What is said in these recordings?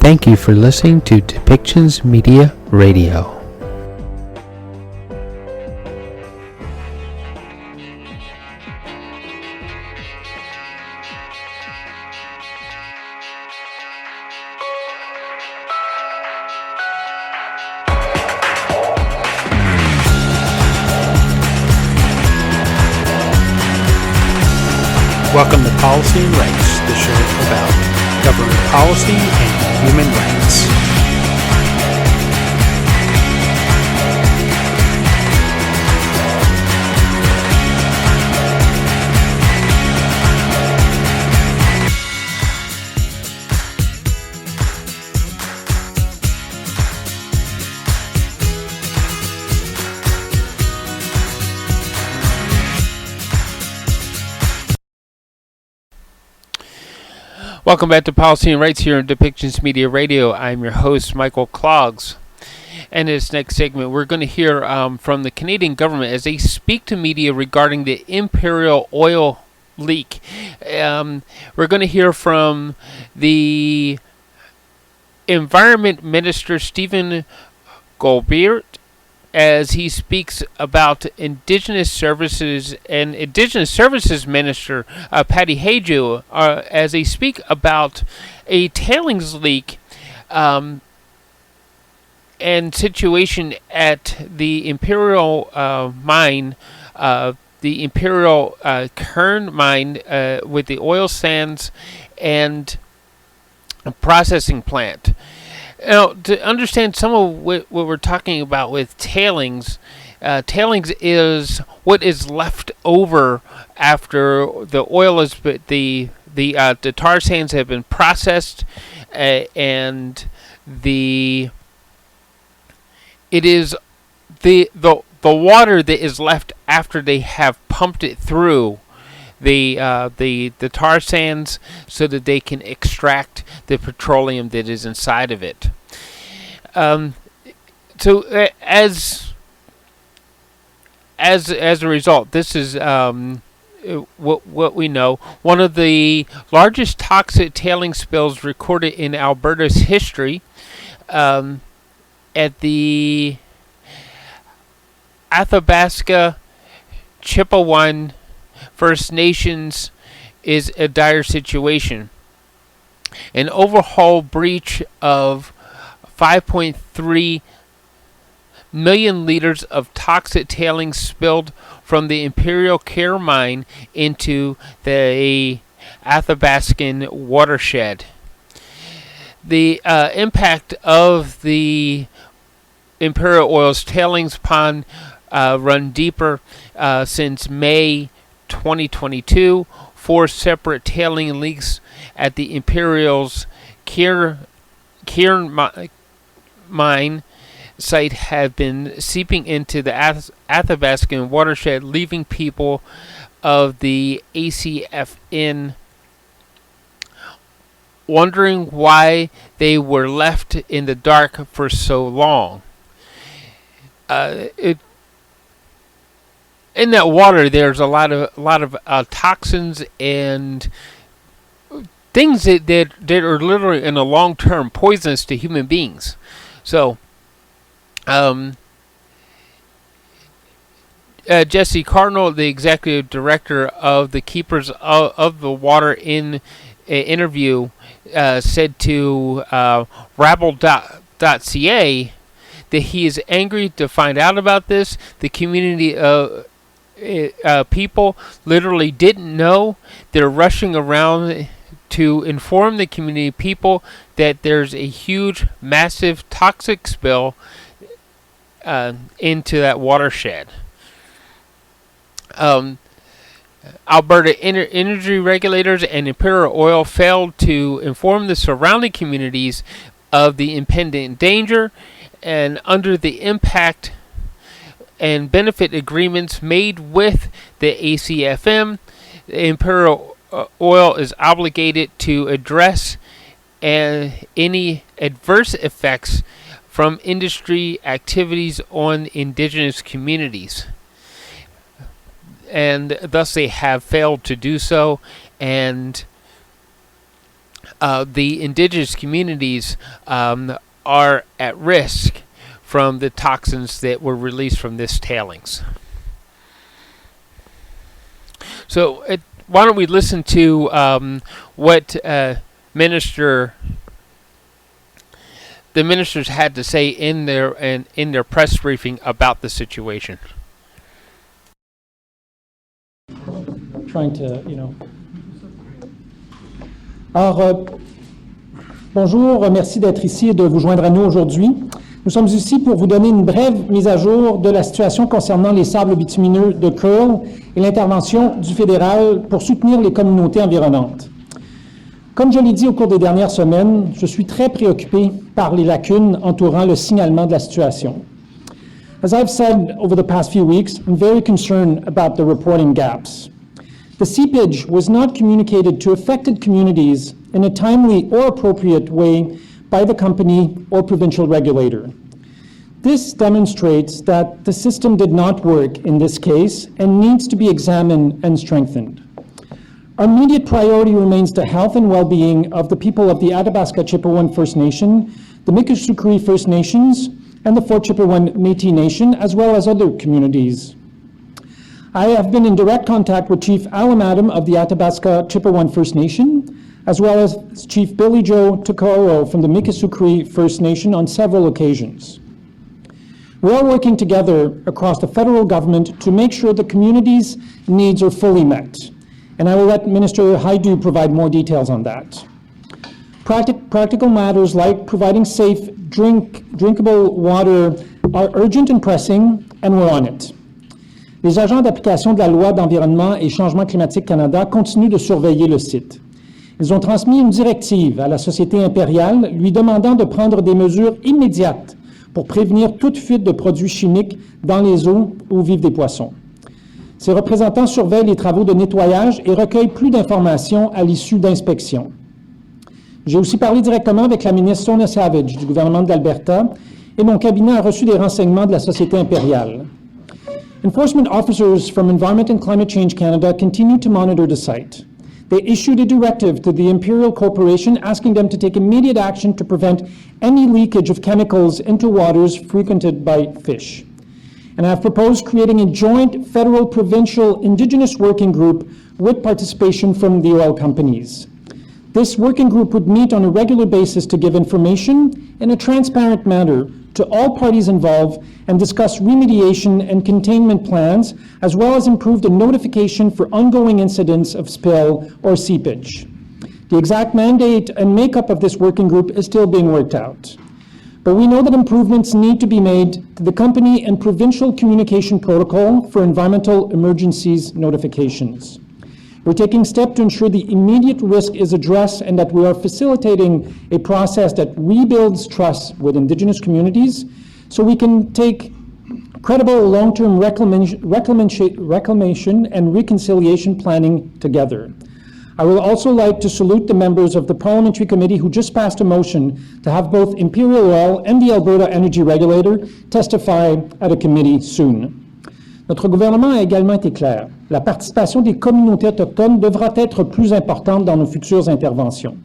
Thank you for listening to Depictions Media Radio. Welcome to Policy and Rights, the show about government policy and human rights. Welcome back to Policy and Rights here on Depictions Media Radio. I'm your host, Michael Clogs. And in this next segment, we're going to hear from the Canadian government as they speak to media regarding the Imperial oil leak. We're going to hear from the Environment Minister, Stephen Goulbert, as he speaks about Indigenous Services and Indigenous Services Minister Patty Hajdu as they speak about a tailings leak and situation at the Imperial mine, the Imperial Kern mine with the oil sands and processing plant. Now, to understand some of what we're talking about with tailings, tailings is what is left over after the oil is, the tar sands have been processed, and it is the water that is left after they have pumped it through the tar sands so that they can extract the petroleum that is inside of it. So as a result, this is what we know. One of the largest toxic tailing spills recorded in Alberta's history at the Athabasca Chippewa First Nations is a dire situation. An overhaul breach of 5.3 million liters of toxic tailings spilled from the Imperial Care mine into the Athabascan watershed. The impact of the Imperial Oil's tailings pond run deeper since May 2022. 4 separate tailing leaks at the Imperial's Kern mine site have been seeping into the Athabascan watershed, leaving people of the ACFN wondering why they were left in the dark for so long. In that water, there's a lot of toxins and things that are literally in the long term poisonous to human beings. So, Jesse Cardinal, the executive director of the Keepers of the Water, in an interview, said to Rabble.ca that he is angry to find out about this. The community people literally didn't know. They're rushing around to inform the community people that there's a huge, massive toxic spill into that watershed. Alberta energy regulators and Imperial Oil failed to inform the surrounding communities of the impending danger, and under the impact and benefit agreements made with the ACFM, Imperial Oil is obligated to address any adverse effects from industry activities on Indigenous communities. And thus they have failed to do so, and the indigenous communities are at risk from the toxins that were released from this tailings. So why don't we listen to what the ministers had to say in their press briefing about the situation. Trying to, Alors, bonjour, merci d'être ici et de vous joindre à nous aujourd'hui. Nous sommes ici pour vous donner une brève mise à jour de la situation concernant les sables bitumineux de Curl et l'intervention du fédéral pour soutenir les communautés environnantes. Comme je l'ai dit au cours des dernières semaines, je suis très préoccupé par les lacunes entourant le signalement de la situation. As I've said over the past few weeks, I'm very concerned about the reporting gaps. The seepage was not communicated to affected communities in a timely or appropriate way by the company or provincial regulator. This demonstrates that the system did not work in this case and needs to be examined and strengthened. Our immediate priority remains the health and well-being of the people of the Athabasca Chippewa First Nation, the Mikisew First Nations, and the Fort Chippewa Métis Nation, as well as other communities. I have been in direct contact with Chief Alam Adam of the Athabasca Chippewa First Nation, as well as Chief Billy Joe Tokoro from the Mikisew First Nation on several occasions. We are working together across the federal government to make sure the community's needs are fully met, and I will let Minister Haidu provide more details on that. Practical matters like providing safe, drinkable water are urgent and pressing, and we're on it. Les agents d'application de la loi d'environnement et changement climatique Canada continuent de surveiller le site. Ils ont transmis une directive à la société impériale lui demandant de prendre des mesures immédiates pour prévenir toute fuite de produits chimiques dans les eaux où vivent des poissons. Ces représentants surveillent les travaux de nettoyage et recueillent plus d'informations à l'issue d'inspections. J'ai aussi parlé directement avec la ministre Sonia Savage du gouvernement de l'Alberta et mon cabinet a reçu des renseignements de la société impériale. Enforcement officers from Environment and Climate Change Canada continue to monitor the site. They issued a directive to the Imperial Corporation asking them to take immediate action to prevent any leakage of chemicals into waters frequented by fish. And I have proposed creating a joint federal-provincial Indigenous working group with participation from the oil companies. This working group would meet on a regular basis to give information in a transparent manner to all parties involved and discuss remediation and containment plans, as well as improve the notification for ongoing incidents of spill or seepage. The exact mandate and makeup of this working group is still being worked out. But we know that improvements need to be made to the company and provincial communication protocol for environmental emergencies notifications. We're taking steps to ensure the immediate risk is addressed and that we are facilitating a process that rebuilds trust with Indigenous communities so we can take credible long-term reclamation and reconciliation planning together. I would also like to salute the members of the Parliamentary Committee who just passed a motion to have both Imperial Oil and the Alberta Energy Regulator testify at a committee soon. Notre gouvernement a également été clair. La participation des communautés autochtones devra être plus importante dans nos futures interventions.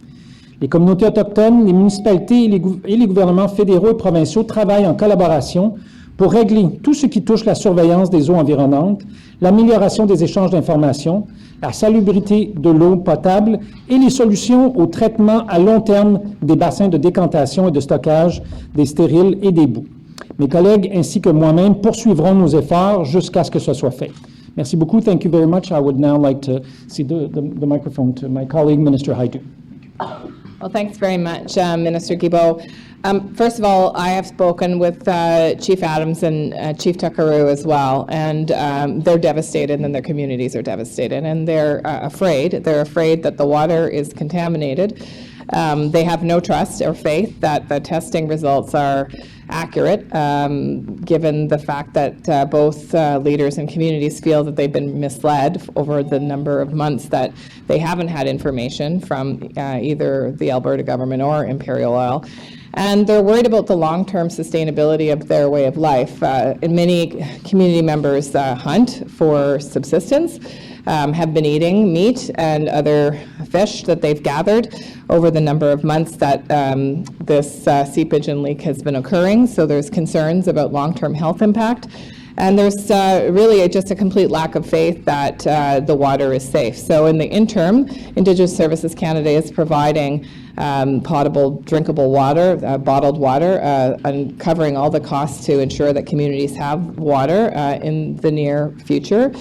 Les communautés autochtones, les municipalités et les gouvernements fédéraux et provinciaux travaillent en collaboration pour régler tout ce qui touche la surveillance des eaux environnantes, l'amélioration des échanges d'informations, la salubrité de l'eau potable et les solutions au traitement à long terme des bassins de décantation et de stockage des stériles et des boues. Mes collègues ainsi que moi-même poursuivrons nos efforts jusqu'à ce que ce soit fait. Merci beaucoup. Thank you very much. I would now like to cede the microphone to my colleague, Minister Haidu. Well, thanks very much, Minister Guilbeault. First of all, I have spoken with Chief Adams and Chief Tuckaroo as well, and they're devastated and their communities are devastated, and they're afraid. They're afraid that the water is contaminated. They have no trust or faith that the testing results are accurate, given the fact that both leaders and communities feel that they've been misled over the number of months that they haven't had information from either the Alberta government or Imperial Oil. And they're worried about the long-term sustainability of their way of life. And many community members hunt for subsistence. have been eating meat and other fish that they've gathered over the number of months that this seepage and leak has been occurring. So there's concerns about long-term health impact. And there's really just a complete lack of faith that the water is safe. So in the interim, Indigenous Services Canada is providing potable, drinkable water, bottled water, and covering all the costs to ensure that communities have water in the near future.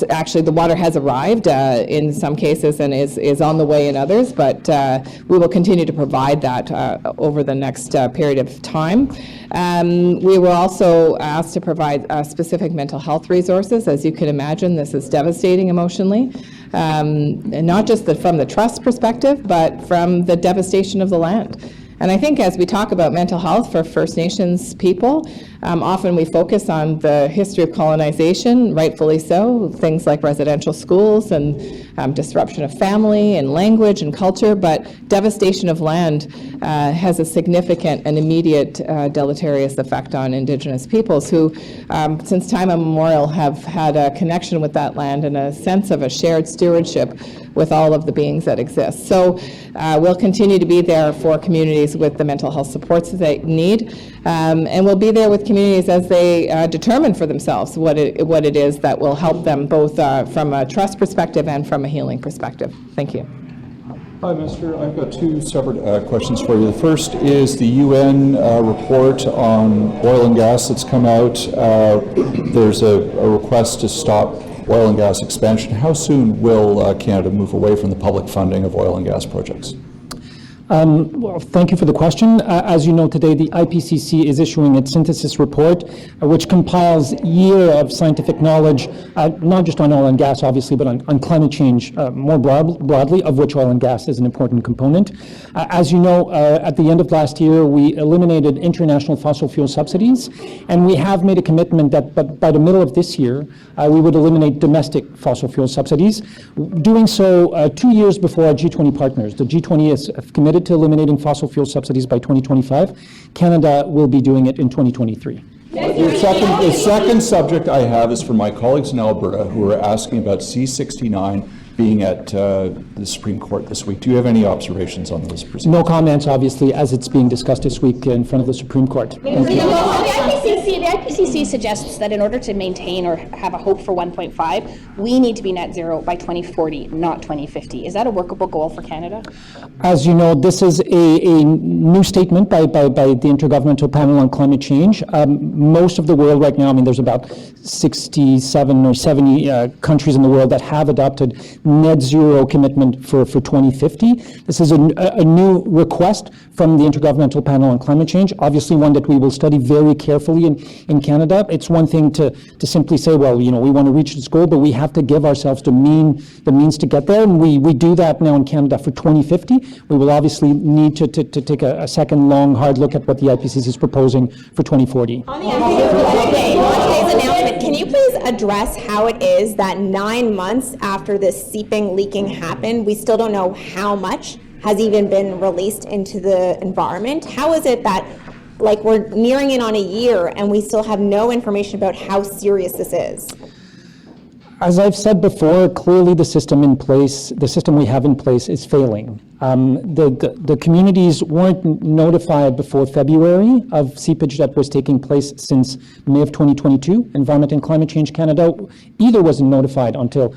Actually, the water has arrived in some cases and is on the way in others, but we will continue to provide that over the next period of time. We were also asked to provide specific mental health resources. As you can imagine, this is devastating emotionally, and not just from the trust perspective, but from the devastation of the land. And I think as we talk about mental health for First Nations people, often we focus on the history of colonization, rightfully so, things like residential schools and disruption of family and language and culture, but devastation of land has a significant and immediate deleterious effect on Indigenous peoples who, since time immemorial, have had a connection with that land and a sense of a shared stewardship with all of the beings that exist. So we'll continue to be there for communities with the mental health supports that they need, and we'll be there with communities as they determine for themselves what it is that will help them both from a trust perspective and from a healing perspective. Thank you. Hi, Minister. I've got two separate questions for you. The first is the UN report on oil and gas that's come out. There's a request to stop oil and gas expansion. How soon will Canada move away from the public funding of oil and gas projects? Well, thank you for the question. As you know, today the IPCC is issuing its synthesis report, which compiles a year of scientific knowledge, not just on oil and gas, obviously, but on climate change more broadly, of which oil and gas is an important component. As you know, at the end of last year, we eliminated international fossil fuel subsidies, and we have made a commitment that by the middle of this year, we would eliminate domestic fossil fuel subsidies. Doing so 2 years before our G20 partners. The G20 is committed to eliminating fossil fuel subsidies by 2025. Canada will be doing it in 2023. The second subject I have is for my colleagues in Alberta who are asking about C-69 being at the Supreme Court this week. Do you have any observations on those proceedings? No comments, obviously, as it's being discussed this week in front of the Supreme Court. Thank you. The IPCC suggests that in order to maintain or have a hope for 1.5, we need to be net zero by 2040, not 2050. Is that a workable goal for Canada? As you know, this is a new statement by the Intergovernmental Panel on Climate Change. Most of the world right now, I mean, there's about 67 or 70 countries in the world that have adopted net zero commitment for 2050. This is a new request from the Intergovernmental Panel on Climate Change, obviously one that we will study very carefully in Canada. It's one thing to simply say, well, you know, we want to reach this goal, but we have to give ourselves the means to get there, and we do that now in Canada for 2050. We will obviously need to take a second long, hard look at what the IPCC is proposing for 2040. On today's announcement, can you please address how it is that 9 months after this seeping, leaking happened, we still don't know how much has even been released into the environment? How is it that, like, we're nearing in on a year and we still have no information about how serious this is? As I've said before, clearly the system we have in place is failing. The communities weren't notified before February of seepage that was taking place since May of 2022. Environment and Climate Change Canada either wasn't notified until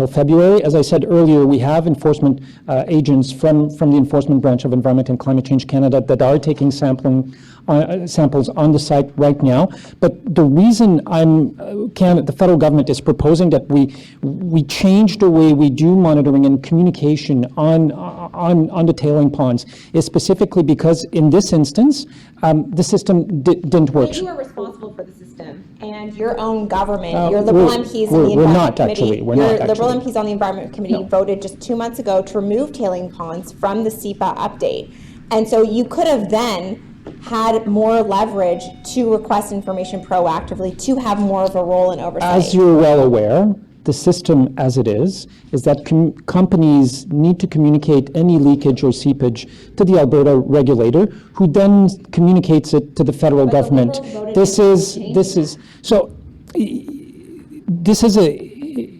February. As I said earlier, we have enforcement agents from the Enforcement Branch of Environment and Climate Change Canada that are taking samples on the site right now. But the reason the federal government is proposing that we change the way we do monitoring and communication on the tailing ponds is specifically because in this instance, the system didn't work. But you are responsible for the system, and your own government, your Liberal MPs in the Environment Committee, Liberal MPs on the Environment Committee voted just 2 months ago to remove tailing ponds from the SEPA update. And so you could have then had more leverage to request information proactively, to have more of a role in oversight. As you're well aware, the system as it is that companies need to communicate any leakage or seepage to the Alberta regulator, who then communicates it to the federal government. This is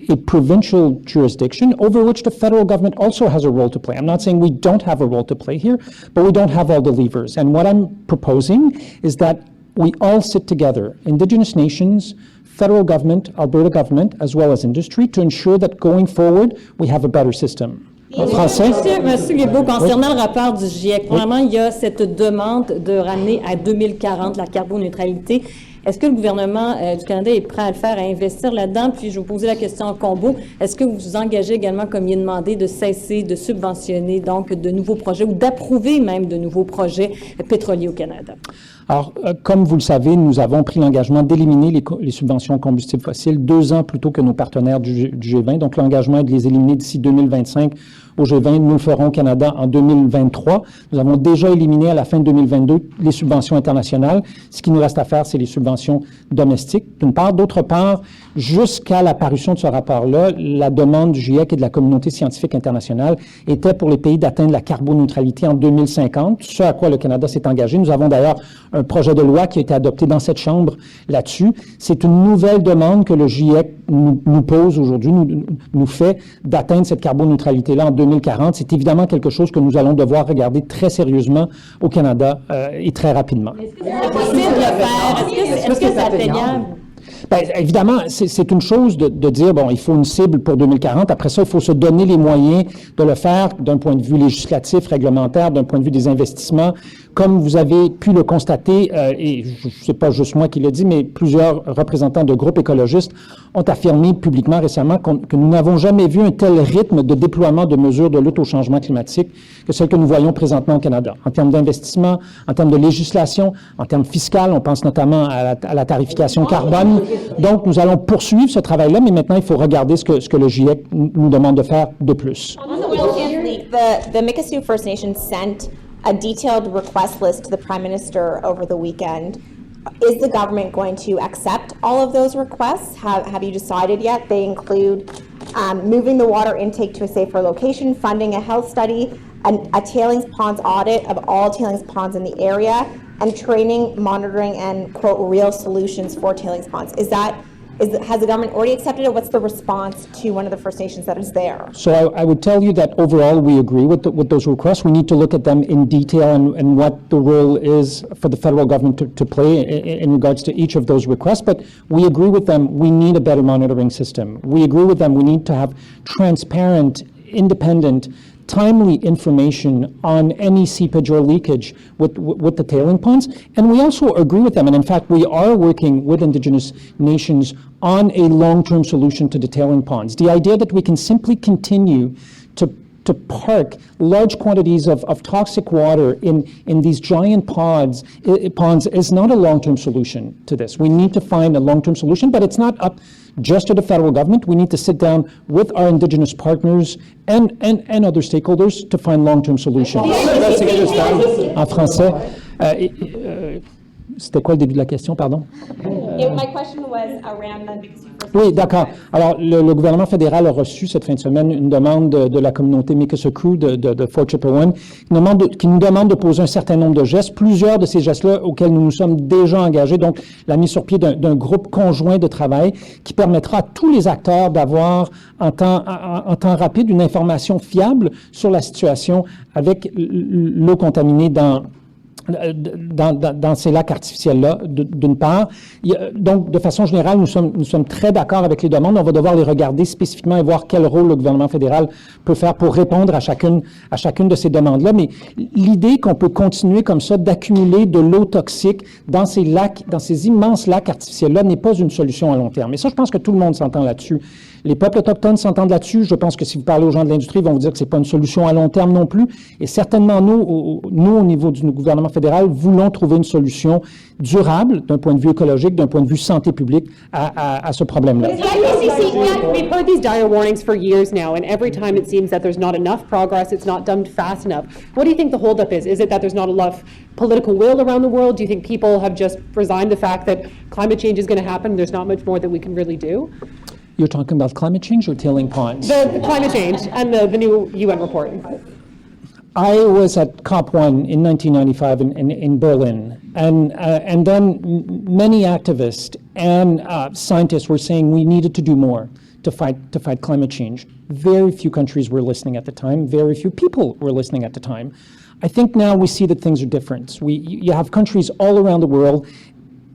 a provincial jurisdiction over which the federal government also has a role to play. I'm not saying we don't have a role to play here, but we don't have all the levers. And what I'm proposing is that we all sit together, Indigenous nations, federal government, Alberta government, as well as industry, to ensure that going forward, we have a better system. En français? Monsieur Guilbeault, concernant le rapport du GIEC, premièrement, il y a cette demande de ramener à 2040 la carboneutralité. Est-ce que le gouvernement du Canada est prêt à le faire, à investir là-dedans? Puis je vais vous poser la question en combo. Est-ce que vous vous engagez également, comme il est demandé, de cesser de subventionner donc de nouveaux projets ou d'approuver même de nouveaux projets pétroliers au Canada? Alors, comme vous le savez, nous avons pris l'engagement d'éliminer les subventions aux combustibles fossiles 2 ans plus tôt que nos partenaires du G20. Donc, l'engagement est de les éliminer d'ici 2025 au G20. Nous le ferons au Canada en 2023. Nous avons déjà éliminé à la fin de 2022 les subventions internationales. Ce qui nous reste à faire, c'est les subventions domestiques, d'une part. D'autre part, jusqu'à l'apparition de ce rapport-là, la demande du GIEC et de la communauté scientifique internationale était pour les pays d'atteindre la carboneutralité en 2050, ce à quoi le Canada s'est engagé. Nous avons d'ailleurs un projet de loi qui a été adopté dans cette Chambre là-dessus. C'est une nouvelle demande que le GIEC nous pose aujourd'hui, nous fait d'atteindre cette carboneutralité-là en 2040. C'est évidemment quelque chose que nous allons devoir regarder très sérieusement au Canada et très rapidement. Est-ce que c'est possible de le faire? Est-ce que c'est atteignable? Bien, évidemment, c'est une chose de dire, bon, il faut une cible pour 2040. Après ça, il faut se donner les moyens de le faire d'un point de vue législatif, réglementaire, d'un point de vue des investissements. Comme vous avez pu le constater, et c'est pas juste moi qui le dis, mais plusieurs représentants de groupes écologistes ont affirmé publiquement récemment que nous n'avons jamais vu un tel rythme de déploiement de mesures de lutte au changement climatique que celles que nous voyons présentement au Canada. En termes d'investissement, en termes de législation, en termes fiscaux, on pense notamment à la tarification carbone. Donc, nous allons poursuivre ce travail-là, mais maintenant, il faut regarder ce que le GIEC nous demande de faire de plus. The Mikisew First Nation sent a detailed request list to the Prime Minister over the weekend. Is the government going to accept all of those requests? Have you decided yet? They include moving the water intake to a safer location, funding a health study, a tailings ponds audit of all tailings ponds in the area, and training, monitoring, and, quote, real solutions for tailings ponds. Has the government already accepted it? What's the response to one of the First Nations that is there? So I would tell you that overall we agree with those requests. We need to look at them in detail and what the role is for the federal government to play in regards to each of those requests. But we agree with them. We need a better monitoring system. We agree with them. We need to have transparent, independent, timely information on any seepage or leakage with the tailing ponds. And we also agree with them, and in fact, we are working with Indigenous nations on a long-term solution to the tailing ponds. The idea that we can simply continue to park large quantities of toxic water in these giant ponds is not a long-term solution to this. We need to find a long-term solution, but it's not up just to the federal government. We need to sit down with our Indigenous partners and other stakeholders to find long-term solutions. En français, c'était quoi le début de la question, pardon? My question was around the Mikisew First Oui, d'accord. Alors, le gouvernement fédéral a reçu cette fin de semaine une demande de la communauté Mikisew de Fort Chipewyan qui nous demande de poser un certain nombre de gestes. Plusieurs de ces gestes-là auxquels nous nous sommes déjà engagés, donc la mise sur pied d'un groupe conjoint de travail qui permettra à tous les acteurs d'avoir en temps rapide une information fiable sur la situation avec l'eau contaminée dans ces lacs artificiels-là, d'une part. Donc, de façon générale, nous sommes très d'accord avec les demandes. On va devoir les regarder spécifiquement et voir quel rôle le gouvernement fédéral peut faire pour répondre à chacune de ces demandes-là. Mais l'idée qu'on peut continuer comme ça d'accumuler de l'eau toxique dans ces lacs, dans ces immenses lacs artificiels-là n'est pas une solution à long terme. Et ça, je pense que tout le monde s'entend là-dessus. Les peuples autochtones s'entendent là-dessus. Je pense que si vous parlez aux gens de l'industrie, ils vont vous dire que c'est pas une solution à long terme non plus. Et certainement, nous, au niveau du gouvernement fédéral, voulons trouver une solution durable d'un point de vue écologique, d'un point de vue santé publique à ce problème-là. We've heard these dire warnings for years now, and every time it seems that there's not enough progress, it's not done fast enough. What do you think the holdup is? Is it that there's not enough political will around the world? Do you think people have just resigned the fact that climate change is going to happen? There's not much more that we can really do? You're talking about climate change or tailing ponds? The climate change and the new UN report. I was at COP1 in 1995 in Berlin, and then many activists and scientists were saying we needed to do more to fight climate change. Very few countries were listening at the time. Very few people were listening at the time. I think now we see that things are different. You have countries all around the world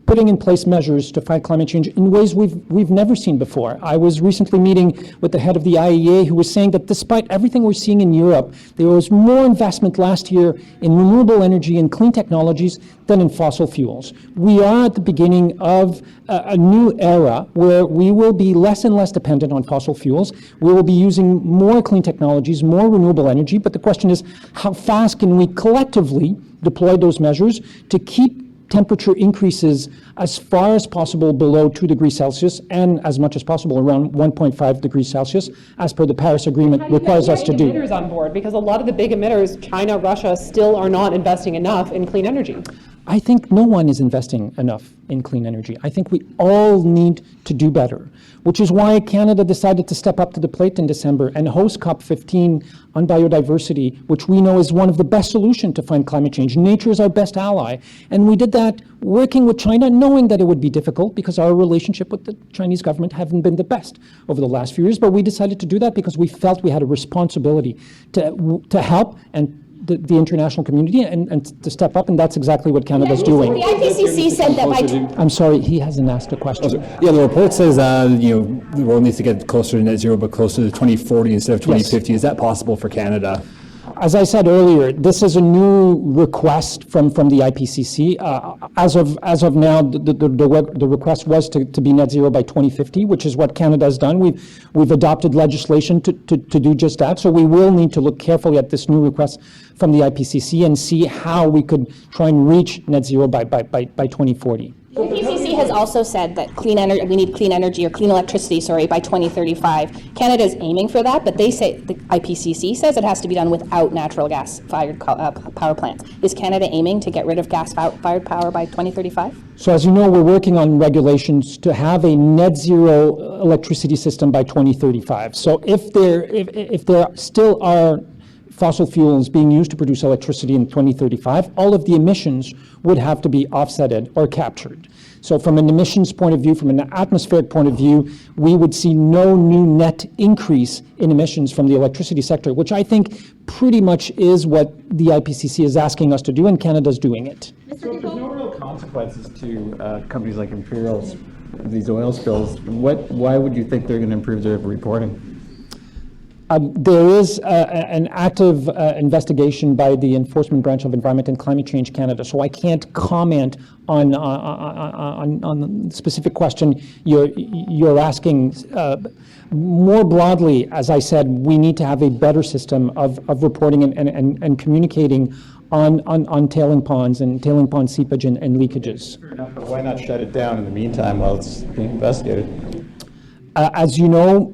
putting in place measures to fight climate change in ways we've never seen before. I was recently meeting with the head of the IEA who was saying that despite everything we're seeing in Europe, there was more investment last year in renewable energy and clean technologies than in fossil fuels. We are at the beginning of a new era where we will be less and less dependent on fossil fuels. We will be using more clean technologies, more renewable energy, but the question is, how fast can we collectively deploy those measures to keep temperature increases as far as possible below 2 degrees Celsius and as much as possible around 1.5 degrees Celsius, as per the Paris Agreement requires us to do. Emitters on board, because a lot of the big emitters, China, Russia, still are not investing enough in clean energy. I think no one is investing enough in clean energy. I think we all need to do better, which is why Canada decided to step up to the plate in December and host COP15 on biodiversity, which we know is one of the best solutions to fight climate change. Nature is our best ally. And we did that working with China, knowing that it would be difficult because our relationship with the Chinese government haven't been the best over the last few years. But we decided to do that because we felt we had a responsibility to help and the international community and to step up, and that's exactly what Canada's doing. The IPCC said that by... I'm sorry, he hasn't asked a question. Yeah, the report says the world needs to get closer to net zero, but closer to 2040 instead of 2050. Yes. Is that possible for Canada? As I said earlier, this is a new request from the IPCC. As of now, the request was to be net zero by 2050, which is what Canada has done. We've adopted legislation to do just that. So we will need to look carefully at this new request from the IPCC and see how we could try and reach net zero by 2040. The IPCC has also said that we need clean energy or clean electricity, by 2035. Canada is aiming for that, but they say, the IPCC says it has to be done without natural gas-fired power plants. Is Canada aiming to get rid of gas-fired power by 2035? So as you know, we're working on regulations to have a net zero electricity system by 2035. So if there still are fossil fuels being used to produce electricity in 2035, all of the emissions would have to be offsetted or captured. So from an emissions point of view, from an atmospheric point of view, we would see no new net increase in emissions from the electricity sector, which I think pretty much is what the IPCC is asking us to do, and Canada's doing it. So if there's no real consequences to companies like Imperial's, these oil spills, why would you think they're going to improve their reporting? There is an active investigation by the Enforcement Branch of Environment and Climate Change Canada, so I can't comment on the specific question you're asking. More broadly, as I said, we need to have a better system of reporting and communicating on tailing ponds and tailing pond seepage and leakages. Fair enough, but why not shut it down in the meantime while it's being investigated? As you know,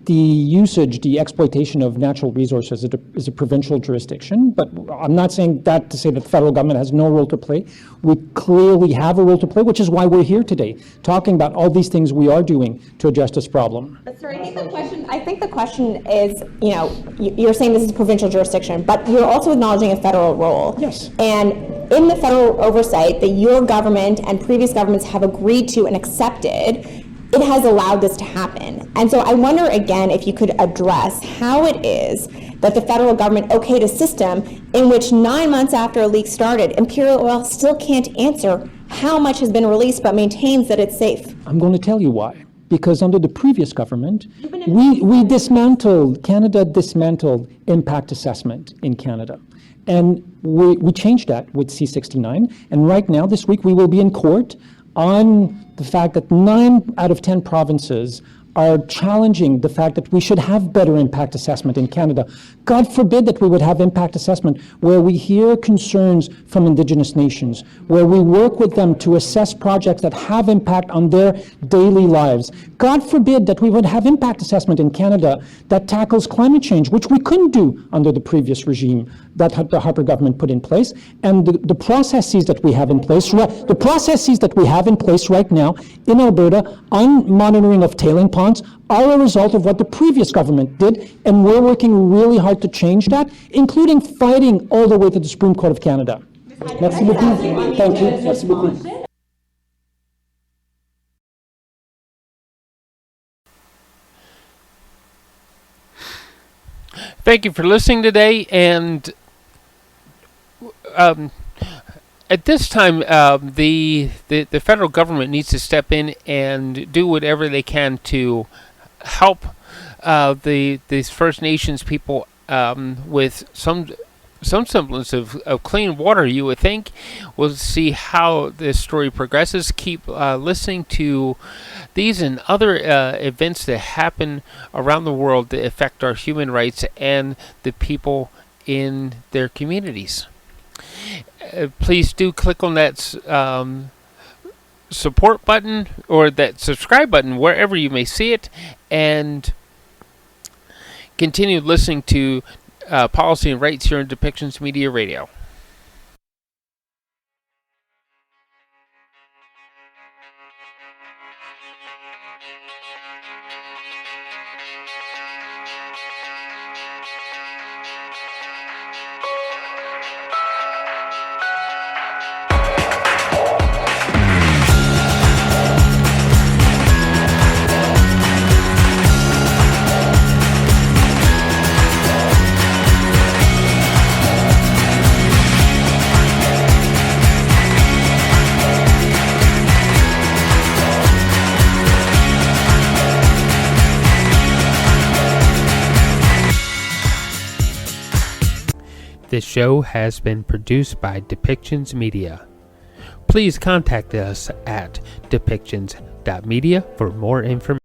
the exploitation of natural resources is a provincial jurisdiction, but I'm not saying that to say that the federal government has no role to play. We clearly have a role to play, which is why we're here today, talking about all these things we are doing to address this problem. Sorry, I think the question is, you're saying this is a provincial jurisdiction, but you're also acknowledging a federal role. Yes. And in the federal oversight that your government and previous governments have agreed to and accepted, it has allowed this to happen. And so I wonder again if you could address how it is that the federal government okayed a system in which 9 months after a leak started, Imperial Oil still can't answer how much has been released but maintains that it's safe. I'm going to tell you why. Because under the previous government, Canada dismantled impact assessment in Canada. And we changed that with C-69. And right now, this week, we will be in court on the fact that 9 out of 10 provinces are challenging the fact that we should have better impact assessment in Canada. God forbid that we would have impact assessment where we hear concerns from Indigenous nations, where we work with them to assess projects that have impact on their daily lives. God forbid that we would have impact assessment in Canada that tackles climate change, which we couldn't do under the previous regime that the Harper government put in place. And the processes that we have in place, right now in Alberta on monitoring of tailing ponds are a result of what the previous government did, and we're working really hard to change that, including fighting all the way to the Supreme Court of Canada. Merci beaucoup. Thank you. Merci beaucoup. Thank you for listening today, and at this time, the federal government needs to step in and do whatever they can to help these First Nations people with some semblance of clean water. You would think. We'll see how this story progresses. Keep listening to these and other events that happen around the world that affect our human rights and the people in their communities. Please do click on that support button or that subscribe button wherever you may see it, and continue listening to Policy and Rights here on Depictions Media Radio. This show has been produced by Depictions Media. Please contact us at depictions.media for more information.